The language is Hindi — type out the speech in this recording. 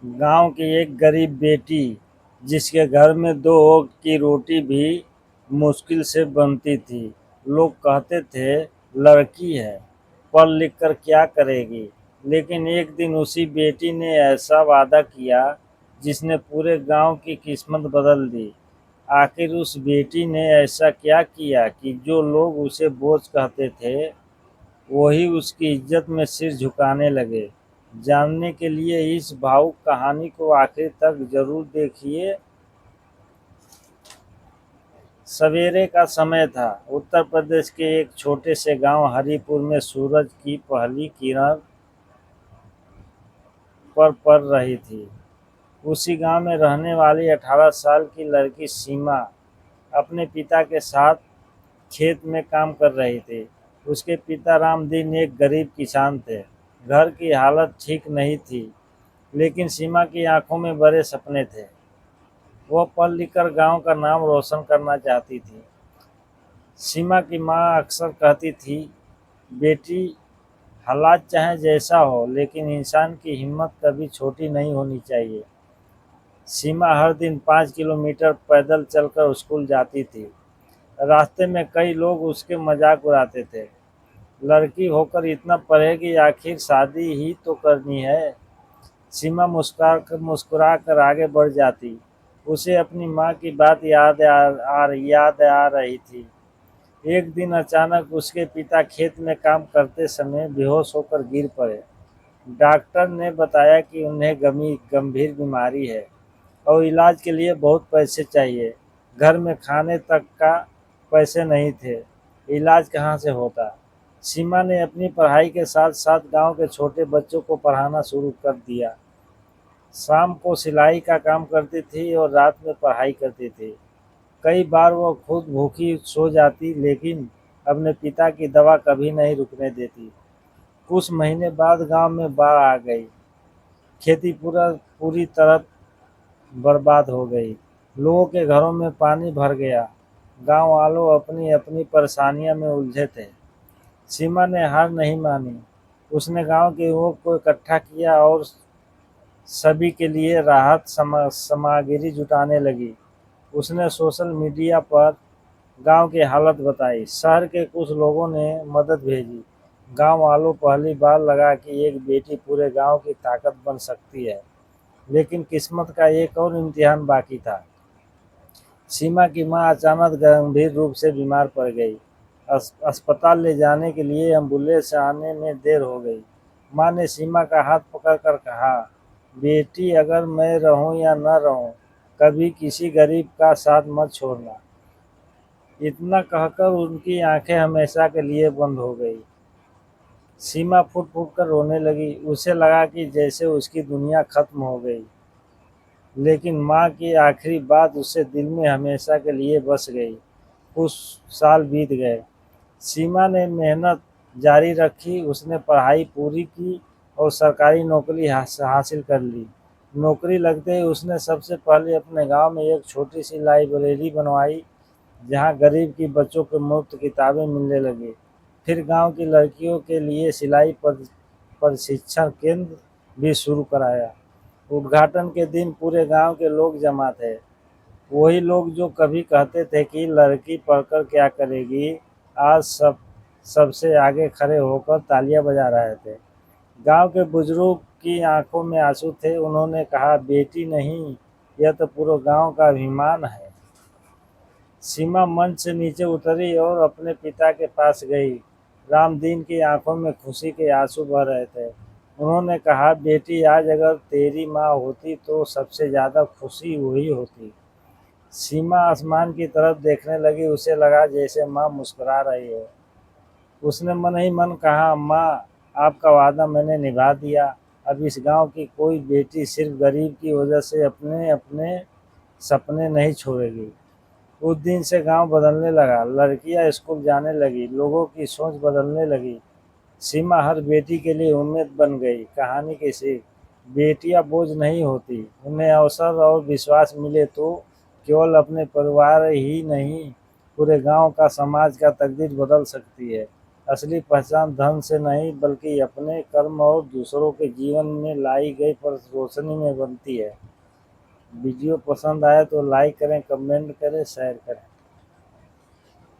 गांव की एक गरीब बेटी जिसके घर में दो वक्त की रोटी भी मुश्किल से बनती थी। लोग कहते थे लड़की है, पढ़ लिख कर क्या करेगी। लेकिन एक दिन उसी बेटी ने ऐसा वादा किया जिसने पूरे गांव की किस्मत बदल दी। आखिर उस बेटी ने ऐसा क्या किया कि जो लोग उसे बोझ कहते थे वही उसकी इज्जत में सिर झुकाने लगे। जानने के लिए इस भावुक कहानी को आखिर तक जरूर देखिए। सवेरे का समय था। उत्तर प्रदेश के एक छोटे से गांव हरिपुर में सूरज की पहली किरण पर पड़ रही थी। उसी गांव में रहने वाली 18 साल की लड़की सीमा अपने पिता के साथ खेत में काम कर रही थी। उसके पिता रामदीन एक गरीब किसान थे। घर की हालत ठीक नहीं थी, लेकिन सीमा की आंखों में बड़े सपने थे। वह पढ़ लिख कर गांव का नाम रोशन करना चाहती थी। सीमा की माँ अक्सर कहती थी, बेटी, हालात चाहे जैसा हो लेकिन इंसान की हिम्मत कभी छोटी नहीं होनी चाहिए। सीमा हर दिन 5 किलोमीटर पैदल चलकर स्कूल जाती थी। रास्ते में कई लोग उसके मजाक उड़ाते थे। लड़की होकर इतना पढ़ेगी, आखिर शादी ही तो करनी है। सीमा मुस्कुरा कर आगे बढ़ जाती। उसे अपनी माँ की बात याद आ रही थी। एक दिन अचानक उसके पिता खेत में काम करते समय बेहोश होकर गिर पड़े। डॉक्टर ने बताया कि उन्हें गंभीर बीमारी है और इलाज के लिए बहुत पैसे चाहिए। घर में खाने तक का पैसे नहीं थे। इलाज कहाँ से होता। सीमा ने अपनी पढ़ाई के साथ साथ गांव के छोटे बच्चों को पढ़ाना शुरू कर दिया। शाम को सिलाई का काम करती थी और रात में पढ़ाई करती थी। कई बार वो खुद भूखी सो जाती, लेकिन अपने पिता की दवा कभी नहीं रुकने देती। कुछ महीने बाद गांव में बाढ़ आ गई। खेती पूरी तरह बर्बाद हो गई। लोगों के घरों में पानी भर गया। गांव वालों अपनी अपनी परेशानियों में उलझे थे। सीमा ने हार नहीं मानी। उसने गांव के युवक को इकट्ठा किया और सभी के लिए राहत सामग्री जुटाने लगी। उसने सोशल मीडिया पर गांव की हालत बताई। शहर के कुछ लोगों ने मदद भेजी। गांव वालों पहली बार लगा कि एक बेटी पूरे गांव की ताकत बन सकती है। लेकिन किस्मत का एक और इम्तिहान बाकी था। सीमा की मां अचानक गंभीर रूप से बीमार पड़ गई। अस्पताल ले जाने के लिए एम्बुलेंस आने में देर हो गई। मां ने सीमा का हाथ पकड़कर कहा, बेटी, अगर मैं रहूं या न रहूं, कभी किसी गरीब का साथ मत छोड़ना। इतना कहकर उनकी आंखें हमेशा के लिए बंद हो गई। सीमा फूट फूट कर रोने लगी। उसे लगा कि जैसे उसकी दुनिया खत्म हो गई। लेकिन माँ की आखिरी बात उसके दिल में हमेशा के लिए बस गई। कुछ साल बीत गए। सीमा ने मेहनत जारी रखी। उसने पढ़ाई पूरी की और सरकारी नौकरी हासिल कर ली। नौकरी लगते ही उसने सबसे पहले अपने गांव में एक छोटी सी लाइब्रेरी बनवाई, जहां गरीब की बच्चों को मुफ्त किताबें मिलने लगी। फिर गांव की लड़कियों के लिए सिलाई प्रशिक्षण केंद्र भी शुरू कराया। उद्घाटन के दिन पूरे गांव के लोग जमा थे। वही लोग जो कभी कहते थे कि लड़की पढ़कर क्या करेगी, आज सबसे आगे खड़े होकर तालियां बजा रहे थे। गांव के बुजुर्ग की आंखों में आंसू थे। उन्होंने कहा, बेटी नहीं, यह तो पूरे गांव का अभिमान है। सीमा मंच से नीचे उतरी और अपने पिता के पास गई। रामदीन की आंखों में खुशी के आंसू बह रहे थे। उन्होंने कहा, बेटी, आज अगर तेरी माँ होती तो सबसे ज्यादा खुशी वही होती। सीमा आसमान की तरफ देखने लगी। उसे लगा जैसे माँ मुस्कुरा रही हो। उसने मन ही मन कहा, माँ, आपका वादा मैंने निभा दिया। अब इस गांव की कोई बेटी सिर्फ गरीब की वजह से अपने अपने सपने नहीं छोड़ेगी। उस दिन से गांव बदलने लगा। लड़कियां स्कूल जाने लगी। लोगों की सोच बदलने लगी। सीमा हर बेटी के लिए उम्मीद बन गई। कहानी की सीख, बेटियां बोझ नहीं होती। उन्हें अवसर और विश्वास मिले तो केवल अपने परिवार ही नहीं, पूरे गांव का, समाज का तकदीर बदल सकती है। असली पहचान धन से नहीं बल्कि अपने कर्म और दूसरों के जीवन में लाई गई पर रोशनी में बनती है। वीडियो पसंद आए तो लाइक करें, कमेंट करें, शेयर करें।